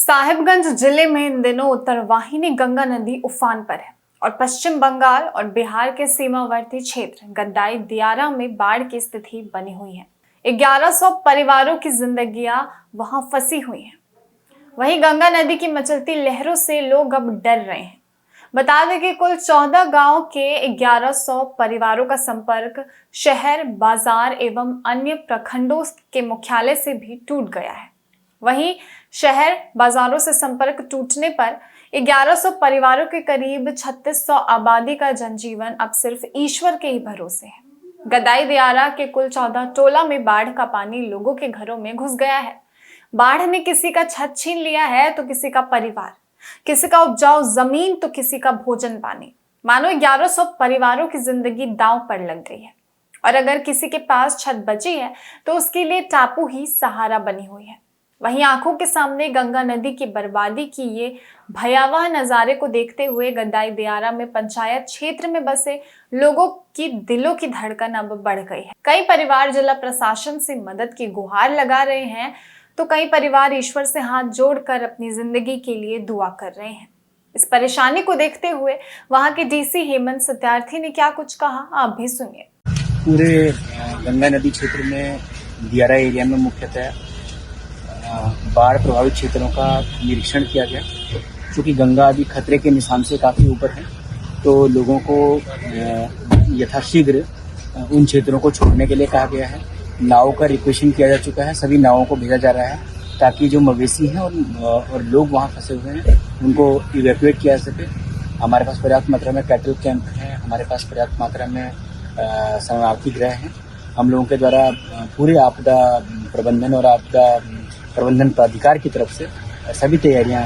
साहिबगंज जिले में इन दिनों उत्तरवाहिनी गंगा नदी उफान पर है और पश्चिम बंगाल और बिहार के सीमावर्ती क्षेत्र गद्दाई दियारा में बाढ़ की स्थिति बनी हुई है। 1100 परिवारों की जिंदगियां वहां फंसी हुई हैं। वहीं गंगा नदी की मचलती लहरों से लोग अब डर रहे हैं। बता दें कि कुल 14 गांव के 1100 परिवारों का संपर्क शहर, बाजार एवं अन्य प्रखंडों के मुख्यालय से भी टूट गया है। वहीं शहर बाजारों से संपर्क टूटने पर 1100 परिवारों के करीब 3600 आबादी का जनजीवन अब सिर्फ ईश्वर के ही भरोसे है। गद्दाई दियारा के कुल 14 टोला में बाढ़ का पानी लोगों के घरों में घुस गया है। बाढ़ ने किसी का छत छीन लिया है तो किसी का परिवार, किसी का उपजाऊ जमीन तो किसी का भोजन पानी। मानो 1100 परिवारों की जिंदगी दांव पर लग गई है और अगर किसी के पास छत बची है तो उसके लिए टापू ही सहारा बनी हुई है। वहीं आंखों के सामने गंगा नदी की बर्बादी की ये भयावह नजारे को देखते हुए गद्दाई दियारा में पंचायत क्षेत्र में बसे लोगों की दिलों की धड़कन अब बढ़ गई है। कई परिवार जिला प्रशासन से मदद की गुहार लगा रहे हैं तो कई परिवार ईश्वर से हाथ जोड़कर अपनी जिंदगी के लिए दुआ कर रहे हैं। इस परेशानी को देखते हुए वहां के डीसी हेमंत सत्यार्थी ने क्या कुछ कहा, आप भी सुनिए। पूरे गंगा नदी क्षेत्र में दियारा एरिया में मुख्यतः बाढ़ प्रभावित क्षेत्रों का निरीक्षण किया गया। क्योंकि गंगा अभी खतरे के निशान से काफ़ी ऊपर है तो लोगों को यथाशीघ्र उन क्षेत्रों को छोड़ने के लिए कहा गया है। नावों का रिक्वेशन किया जा चुका है, सभी नावों को भेजा जा रहा है ताकि जो मवेशी हैं और लोग वहाँ फंसे हुए हैं उनको इवैक्यूएट किया जा सके। हमारे पास पर्याप्त मात्रा में कैटल कैंप है, हमारे पास पर्याप्त मात्रा में शरणार्थी गृह हैं। हम लोगों के द्वारा पूरे आपदा प्रबंधन और आपदा प्रबंधन प्राधिकार की तरफ से सभी तैयारियां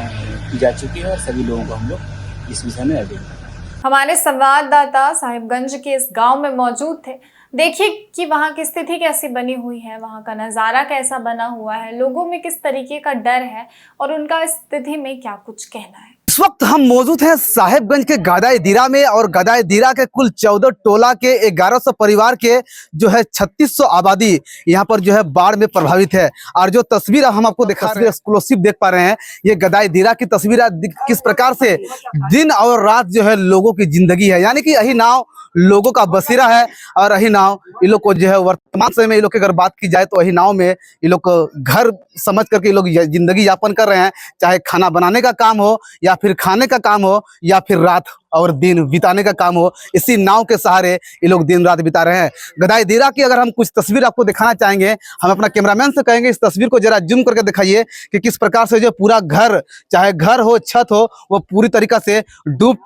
की जा चुकी है और सभी लोगों को हम लोग इस विषय में अवगत हैं। हमारे संवाददाता साहिबगंज के इस गांव में मौजूद थे। देखिए कि वहां की स्थिति कैसी बनी हुई है, वहां का नजारा कैसा बना हुआ है, लोगों में किस तरीके का डर है और उनका इस स्थिति में क्या कुछ कहना है। इस वक्त हम मौजूद हैं साहिबगंज के गद्दाई दियारा में और गद्दाई दियारा के कुल 14 टोला के 1100 परिवार के जो है 3600 आबादी यहाँ पर जो है बाढ़ में प्रभावित है। और जो तस्वीर हम आपको एक्सक्लूसिव देख पा रहे हैं, ये गद्दाई दियारा की तस्वीर किस प्रकार से दिन और रात जो है लोगों की जिंदगी है। यानी कि यही नाव लोगों का बसेरा है और यही नाव ये लोग को जो है वर्तमान समय में ये लोग की अगर बात की जाए तो यही नाव में ये लोग घर समझ करके ये लोग जिंदगी यापन कर रहे हैं। चाहे खाना बनाने का काम हो या फिर खाने का काम हो या फिर रात और दिन बिताने का काम हो, इसी नाव के सहारे ये लोग दिन रात बिता रहे हैं। गद्दाई दियारा की अगर हम कुछ तस्वीर आपको दिखाना चाहेंगे, हम अपना कैमरामैन से कहेंगे इस तस्वीर को जरा जूम करके दिखाइए कि किस प्रकार से जो पूरा घर, चाहे घर हो छत हो, वो पूरी तरीका से डूब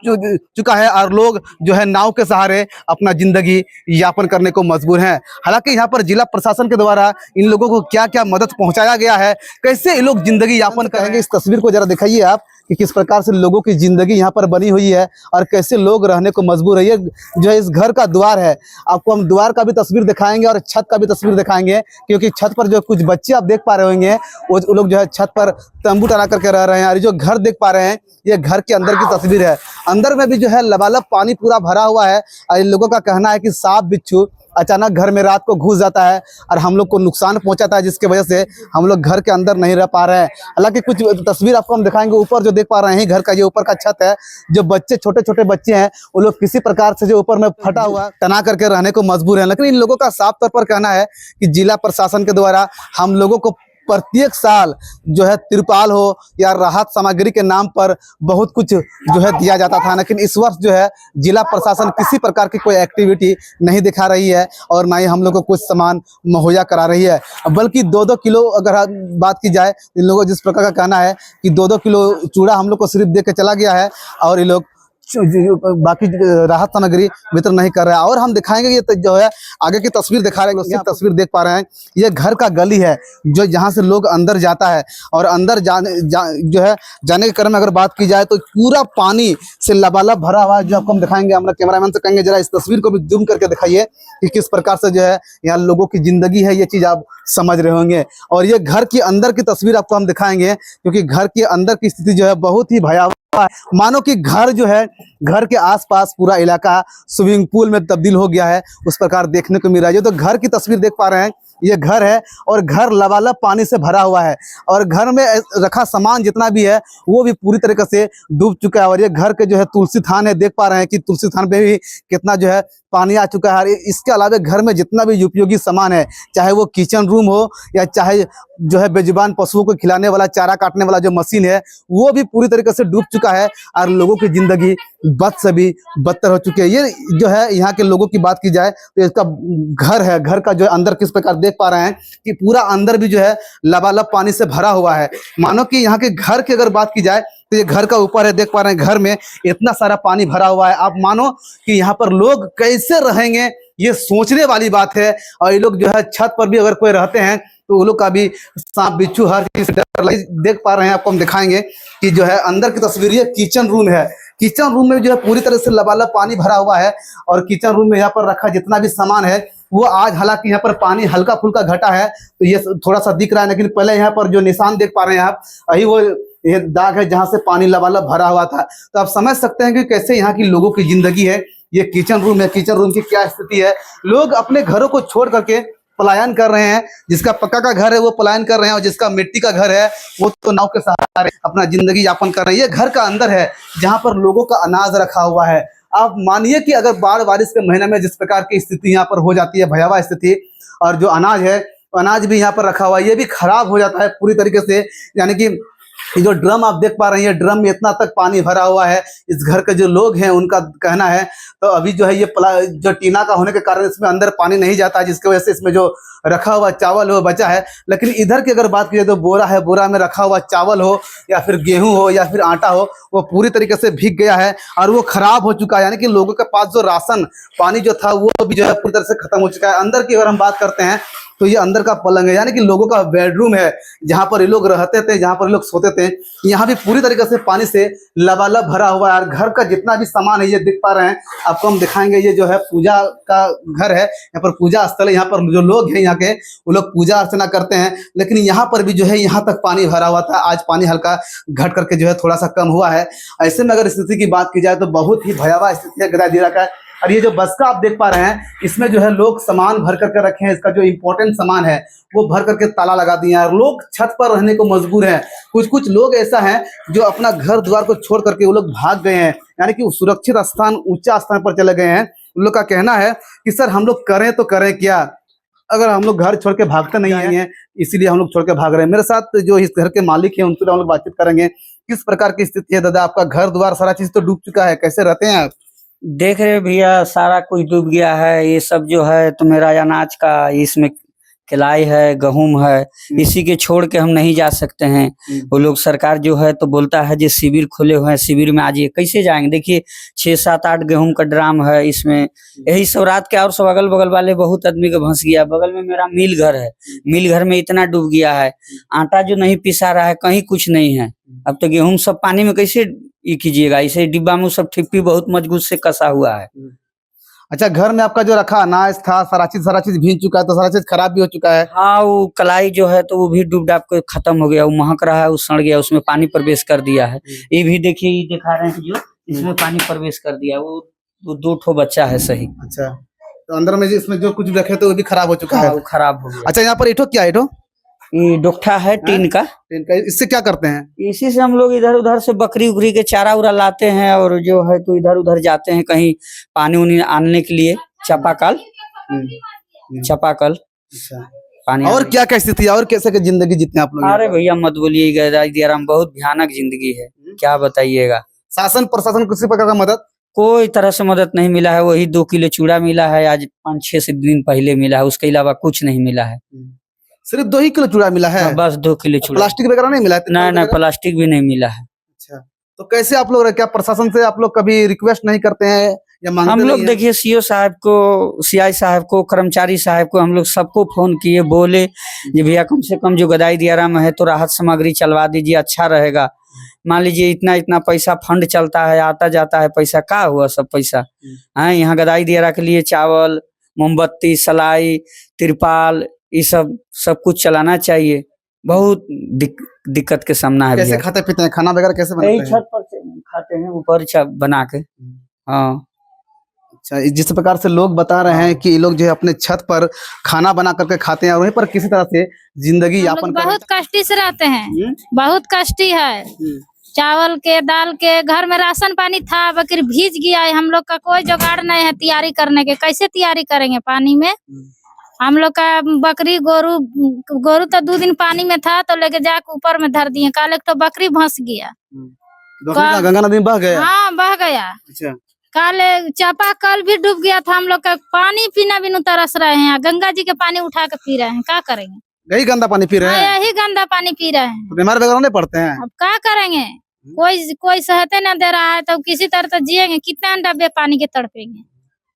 चुका है और लोग जो है नाव के सहारे अपना जिंदगी यापन करने को मजबूर हैं। हालांकि यहाँ पर जिला प्रशासन के द्वारा इन लोगों को क्या क्या मदद पहुंचाया गया है, कैसे ये लोग जिंदगी यापन करेंगे, इस तस्वीर को जरा दिखाइए आप कि किस प्रकार से लोगों की जिंदगी यहाँ पर बनी हुई है और कैसे लोग रहने को मजबूर है। ये जो है इस घर का द्वार है, आपको हम द्वार का भी तस्वीर दिखाएंगे और छत का भी तस्वीर दिखाएंगे क्योंकि छत पर जो कुछ बच्चे आप देख पा रहे होंगे वो लोग जो है छत पर तंबू टना करके रह रहे हैं। और जो घर देख पा रहे हैं ये घर के अंदर की तस्वीर है। अंदर में भी जो है लबालब पानी पूरा भरा हुआ है और इन लोगों का कहना है कि सांप बिच्छू अचानक घर में रात को घुस जाता है और हम लोग को नुकसान पहुंचाता है, जिसके वजह से हम लोग घर के अंदर नहीं रह पा रहे हैं। हालांकि कुछ तस्वीर आपको हम दिखाएंगे। ऊपर जो देख पा रहे हैं घर का, ये ऊपर का छत है। जो बच्चे छोटे छोटे बच्चे हैं वो लोग किसी प्रकार से जो ऊपर में फटा हुआ तना करके रहने को मजबूर है। लेकिन इन लोगों का साफ तौर पर कहना है कि जिला प्रशासन के द्वारा हम लोगों को प्रत्येक साल जो है तिरपाल हो या राहत सामग्री के नाम पर बहुत कुछ जो है दिया जाता था, लेकिन इस वर्ष जो है जिला प्रशासन किसी प्रकार की कोई एक्टिविटी नहीं दिखा रही है और ना ही हम लोग को कुछ सामान मुहैया करा रही है। बल्कि 2-2 किलो अगर बात की जाए, इन लोगों जिस प्रकार का कहना है कि 2-2 किलो चूड़ा हम लोग को सिर्फ दे के चला गया है और ये लोग बाकी राहत सामग्री वितरण नहीं कर रहा है। और हम दिखाएंगे ये जो है आगे की तस्वीर दिखा रहे हैं, तस्वीर देख पा रहे हैं। ये घर का गली है जो जहाँ से लोग अंदर जाता है और अंदर जो है जाने के क्रम में अगर बात की जाए तो पूरा पानी से लबालब भरा हुआ है। जो आपको हम दिखाएंगे, हमारा कैमरामैन से कहेंगे जरा इस तस्वीर को भी जूम करके दिखाइए कि किस प्रकार से जो है यहाँ लोगों की जिंदगी है, ये चीज आप समझ रहे होंगे। और ये घर के अंदर की तस्वीर आपको हम दिखाएंगे क्योंकि घर के अंदर की स्थिति जो है बहुत ही भयावह। मानो कि घर जो है, घर के आसपास पूरा इलाका स्विमिंग पूल में तब्दील हो गया है, उस प्रकार देखने को मिल रहा है। जो तो घर की तस्वीर देख पा रहे हैं ये घर है और घर लबालब पानी से भरा हुआ है और घर में रखा सामान जितना भी है वो भी पूरी तरीके से डूब चुका है। और ये घर के जो है तुलसी थान है, देख पा रहे हैं कि तुलसी थान पे भी कितना जो है पानी आ चुका है। और इसके अलावा घर में जितना भी उपयोगी सामान है, चाहे वो किचन रूम हो या चाहे जो है बेजुबान पशुओं को खिलाने वाला चारा काटने वाला जो मशीन है वो भी पूरी तरीके से डूब चुका है और लोगों की जिंदगी बद से भी बदतर हो चुकी है। ये जो है यहाँ के लोगों की बात की जाए तो इसका घर है, घर का जो अंदर किस प्रकार देख पा रहे हैं कि पूरा अंदर भी जो है लबालब पानी से भरा हुआ है। मानो कि यहाँ के घर की अगर बात की जाए तो ये घर का ऊपर है, देख पा रहे हैं घर में इतना सारा पानी भरा हुआ है। आप मानो कि यहाँ पर लोग कैसे रहेंगे ये सोचने वाली बात है। और ये लोग जो है छत पर भी अगर कोई रहते हैं तो वो लोग का भी सांप बिच्छू हर चीज से डर देख पा रहे हैं। आपको हम दिखाएंगे कि जो है अंदर की तस्वीर, ये किचन रूम है। किचन रूम में जो है पूरी तरह से लबालब पानी भरा हुआ है और किचन रूम में यहाँ पर रखा जितना भी सामान है वो आज हालांकि यहाँ पर पानी हल्का फुल्का घटा है तो ये थोड़ा सा दिख रहा है, लेकिन पहले यहाँ पर जो निशान देख पा रहे हैं आप, यही वो ये दाग है जहाँ से पानी लबालब भरा हुआ था। तो आप समझ सकते हैं कि कैसे यहाँ की लोगों की जिंदगी है। ये किचन रूम है, किचन रूम की क्या स्थिति है। लोग अपने घरों को छोड़ करके पलायन कर रहे हैं। जिसका पक्का का घर है वो पलायन कर रहे हैं और जिसका मिट्टी का घर है वो तो नाव के सहारे अपना जिंदगी यापन कर रहे हैं। ये घर का अंदर है जहाँ पर लोगों का अनाज रखा हुआ है। आप मानिए कि अगर बाढ़ बारिश के महीने में जिस प्रकार की स्थिति यहाँ पर हो जाती है, भयावह स्थिति, और जो अनाज है अनाज भी यहाँ पर रखा हुआ है ये भी खराब हो जाता है पूरी तरीके से। यानी कि ये जो ड्रम आप देख पा रहे हैं, ड्रम में इतना तक पानी भरा हुआ है। इस घर के जो लोग हैं उनका कहना है तो अभी जो है ये जो टीना का होने के कारण इसमें अंदर पानी नहीं जाता है, जिसकी वजह से इसमें जो रखा हुआ चावल हो बचा है। लेकिन इधर की अगर बात की जाए तो बोरा है, बोरा में रखा हुआ चावल हो या फिर गेहूं हो या फिर आटा हो वो पूरी तरीके से भीग गया है और वो खराब हो चुका है। यानी कि लोगों के पास जो राशन पानी जो था वो भी जो है पूरी तरह से खत्म हो चुका है। अंदर की अगर हम बात करते हैं तो ये अंदर का पलंग है, यानी कि लोगों का बेडरूम है जहां पर ये लोग रहते थे, जहां पर ये लोग सोते थे। यहाँ भी पूरी तरीके से पानी से लबालब भरा हुआ है और घर का जितना भी सामान है ये दिख पा रहे हैं। आपको हम दिखाएंगे ये जो है पूजा का घर है, यहाँ पर पूजा स्थल है। यहाँ पर जो लोग हैं यहाँ के वो लोग पूजा अर्चना करते हैं। लेकिन यहाँ पर भी जो है यहाँ तक पानी भरा हुआ था, आज पानी हल्का घट करके जो है थोड़ा सा कम हुआ है। ऐसे में अगर स्थिति की बात की जाए तो बहुत ही भयावह स्थिति है गदाईदीरा का। और ये जो बस्ता आप देख पा रहे हैं इसमें जो है लोग सामान भर करके रखे हैं। इसका जो इम्पोर्टेंट सामान है वो भर करके ताला लगा दिए हैं और लोग छत पर रहने को मजबूर हैं। कुछ लोग ऐसा हैं जो अपना घर द्वार को छोड़ करके वो लोग भाग गए हैं, यानी कि सुरक्षित स्थान, ऊंचा स्थान पर चले गए हैं। उन लोग का कहना है कि सर हम लोग करें तो करें क्या, अगर हम लोग घर छोड़ के भागते नहीं हैं इसीलिए हम लोग छोड़ के भाग रहे हैं। मेरे साथ जो इस घर के मालिक हैं उनसे हम लोग बातचीत करेंगे किस प्रकार की स्थिति है। दादा आपका घर द्वार सारा चीज तो डूब चुका है, कैसे रहते हैं आप? देख रहे भैया सारा कुछ डूब गया है। ये सब जो है तो मेरा अनाज का, इसमें किलाई है, गेहूं है, इसी के छोड़ के हम नहीं जा सकते हैं। वो लोग सरकार जो है तो बोलता है जो शिविर खोले हुए हैं, शिविर में आज ये कैसे जाएंगे। देखिए 6-7-8 गेहूं का ड्राम है इसमें, यही सब रात के। और सब अगल बगल वाले बहुत आदमी का भंस गया। बगल में मेरा मिल घर है, मिल घर में इतना डूब गया है, आटा जो नहीं पिसा रहा है, कहीं कुछ नहीं है। अब तो गेहूं सब पानी में कैसे ये कीजिएगा, इसे डिब्बा में सब ठिप्पी बहुत मजबूत से कसा हुआ है। अच्छा, घर में आपका जो रखा अनाज था सारा चीज भीग चुका है, तो सारा चीज खराब भी हो चुका है। हाँ, वो कलाई जो है तो वो भी डूब डाब के खत्म हो गया। वो महक रहा है, वो सड़ गया, उसमें पानी प्रवेश कर दिया है। ये भी देखिए, ये दिखा रहे हैं जो इसमें पानी प्रवेश कर दिया। वो 2 ठो बच्चा है सही। अच्छा, तो अंदर में इसमें जो कुछ रखे थे वो भी खराब हो चुका है। वो खराब हो गया। अच्छा, यहाँ पर इटो क्या है? इटो ये डोखा है टीन का। इससे क्या करते हैं? इसी से हम लोग इधर उधर से बकरी उकरी के चारा उरा लाते हैं और जो है तो इधर उधर जाते हैं कहीं पानी उनी आनने के लिए। चापाकल अच्छा, पानी। और क्या क्या स्थिति है और कैसे की जिंदगी जीते आप लोग? अरे भैया मत बोलिए, गदाईदीरा में बहुत भयानक जिंदगी है, क्या बताइएगा। शासन प्रशासन किसी प्रकार का मदद? कोई तरह से मदद नहीं मिला है। वही 2 किलो चूड़ा मिला है, आज 5-6 दिन पहले मिला है, उसके अलावा कुछ नहीं मिला है। सिर्फ 2 ही किलो चूड़ा मिला है? बस 2 किलो चूड़ा। प्लास्टिक वगैरह नहीं मिला है? नहीं, प्लास्टिक भी नहीं मिला है। अच्छा, तो कैसे आप लोग, क्या प्रशासन से आप लोग कभी रिक्वेस्ट नहीं करते हैं या मांगते? हम लोग देखिए सीओ साहब को, सीआई साहब को, कर्मचारी साहब को, हम लोग सबको फोन किए, बोले जी भैया कम से कम जो गदाईदीरा में है तो राहत सामग्री चलवा दीजिए, अच्छा रहेगा। मान लीजिए इतना पैसा फंड चलता है, आता जाता है पैसा, क्या हुआ सब पैसा है। यहाँ गदाईदीरा के लिए चावल, मोमबत्ती, सलाई, तिरपाल, ये सब कुछ चलाना चाहिए। बहुत दिक्कत के सामना है। कैसे खाते पीते हैं, खाना वगैरह कैसे बनाते हैं? छत पर खाते हैं, ऊपर बना के। हाँ, अच्छा, जिस प्रकार से लोग बता रहे हैं कि ये लोग जो है अपने छत पर खाना बना करके खाते हैं और वहीं पर किसी तरह से जिंदगी हम यापन लोग कर बहुत कष्टी से रहते हैं, बहुत कष्टी है। हम्म। चावल के दाल के घर में राशन पानी था, बकरी भीज गया है। हम लोग का कोई जुगाड़ नहीं है तैयारी करने के, कैसे तैयारी करेंगे पानी में। हम लोग का बकरी गोरू तो 2 दिन पानी में था तो लेके जाके ऊपर में धर दिए। काल एक तो बकरी फंस गया। गंगा नदी में बह गया। हाँ, बह गया। अच्छा, काल चापाकल भी डूब गया था। हम लोग का पानी पीना भी तरस रहे हैं। गंगा जी के पानी उठा के पी रहे हैं, क्या करेंगे। यही गंदा पानी पी रहे हाँ, हैं। यही गंदा पानी पी रहे हैं। तो बीमार वगैरह नहीं पड़ते हैं। अब क्या करेंगे, कोई सहते न दे रहा है तो किसी तरह तो जिएंगे। कितना डब्बे पानी के तड़पेंगे।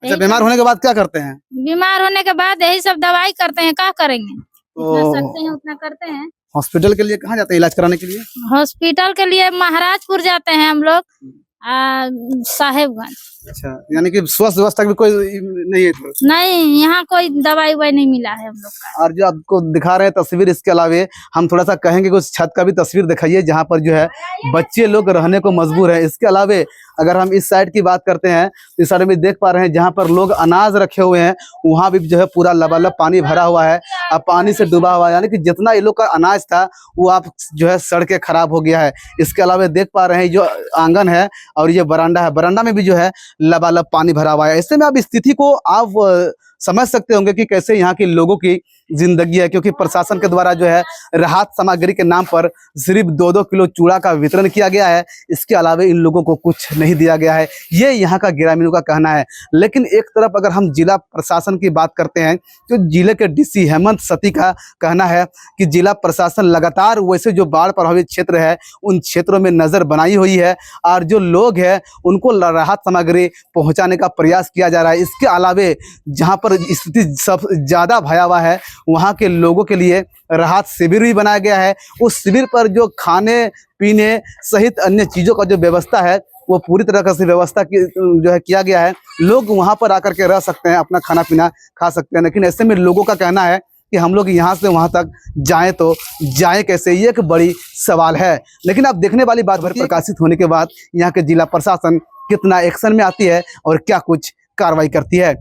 अच्छा, बीमार होने के बाद क्या करते हैं? बीमार होने के बाद यही सब दवाई करते हैं, क्या करेंगे। जितना तो सकते हैं उतना करते हैं। हॉस्पिटल के लिए कहाँ जाते हैं इलाज कराने के लिए? हॉस्पिटल के लिए महाराजपुर जाते हैं हम लोग, साहेबगंज। अच्छा, यानी कि स्वास्थ्य व्यवस्था की कोई नहीं है इधर? नहीं, यहाँ कोई दवाई ववाई नहीं मिला है हम लोग का। और जो आपको दिखा रहे हैं तस्वीर, इसके अलावे हम थोड़ा सा कहेंगे कि उस छत का भी तस्वीर दिखाइए जहाँ पर जो है बच्चे लोग रहने को मजबूर है। इसके अलावे अगर हम इस साइड की बात करते हैं तो इस साइड में देख पा रहे हैं जहाँ पर लोग अनाज रखे हुए हैं वहाँ भी जो है पूरा लबालब पानी भरा हुआ है। अब पानी से डूबा हुआ है, यानी कि जितना ये लोग का अनाज था वो आप जो है सड़ के खराब हो गया है। इसके अलावे देख पा रहे हैं जो आंगन है और ये बरामदा है, बरामदा में भी जो है लबालब पानी भरा हुआ है। ऐसे में आप स्थिति को आप समझ सकते होंगे कि कैसे यहाँ के लोगों की जिंदगी है, क्योंकि प्रशासन के द्वारा जो है राहत सामग्री के नाम पर सिर्फ 2-2 किलो चूड़ा का वितरण किया गया है। इसके अलावा इन लोगों को कुछ नहीं दिया गया है, ये यहाँ का ग्रामीणों का कहना है। लेकिन एक तरफ अगर हम जिला प्रशासन की बात करते हैं तो जिले के डीसी हेमंत सती का कहना है कि जिला प्रशासन लगातार वैसे जो बाढ़ प्रभावित क्षेत्र है उन क्षेत्रों में नजर बनाई हुई है और जो लोग हैं उनको राहत सामग्री पहुँचाने का प्रयास किया जा रहा है। इसके अलावे जहाँ पर स्थिति सब ज्यादा भयावह है वहां के लोगों के लिए राहत शिविर भी बनाया गया है। उस शिविर पर जो खाने पीने सहित अन्य चीजों का जो व्यवस्था है वो पूरी तरह से व्यवस्था की जो है किया गया है। लोग वहां पर आकर के रह सकते हैं, अपना खाना पीना खा सकते हैं। लेकिन ऐसे में लोगों का कहना है कि हम लोग यहाँ से वहां तक जाएं तो जाएं कैसे, ये एक बड़ी सवाल है। लेकिन अब देखने वाली बात प्रकाशित होने के बाद यहाँ के जिला प्रशासन कितना एक्शन में आती है और क्या कुछ कार्रवाई करती है।